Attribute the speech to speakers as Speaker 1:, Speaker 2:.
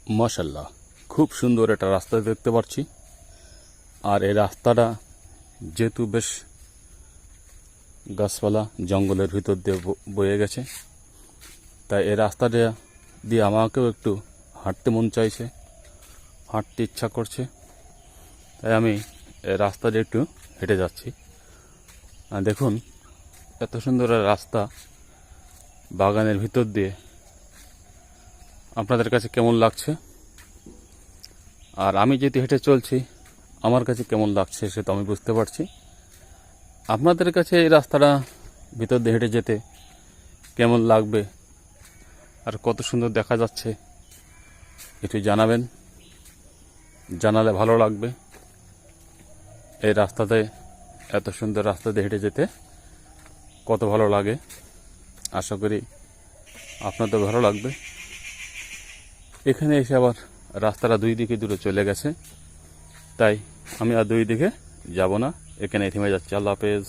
Speaker 1: মাশাআল্লাহ, খুব সুন্দর একটা রাস্তা দেখতে পাচ্ছি। আর এই রাস্তাটা যেহেতু বেশ গাছপালা জঙ্গলের ভিতর দিয়ে বয়ে গেছে, তাই এই রাস্তাটা দিয়ে আমাকেও একটু হাঁটতে মন চাইছে, হাঁটতে ইচ্ছা করছে। তাই আমি এই রাস্তা দিয়ে একটু হেঁটে যাচ্ছি। আর দেখুন, এত সুন্দর রাস্তা বাগানের ভিতর দিয়ে আপনাদের কাছে কেমন লাগছে, আর আমি যেহেতু হেঁটে চলছি আমার কাছে কেমন লাগছে সে তো আমি বুঝতে পারছি। আপনাদের কাছে এই রাস্তাটা ভিতর দিয়ে হেঁটে যেতে কেমন লাগবে আর কত সুন্দর দেখা যাচ্ছে একটু জানাবেন, জানালে ভালো লাগবে। এই রাস্তাতে, এত সুন্দর রাস্তা দিয়ে হেঁটে যেতে কত ভালো লাগে। আশা করি আপনাদের ভালো লাগবে। এখানে এসে আবার রাস্তাটা দুই দিকে দূরে চলে গেছে, তাই আমি আর দুই দিকে যাব না, এখানে থেমে যাচ্ছি। আল্লাহ হাফেজ।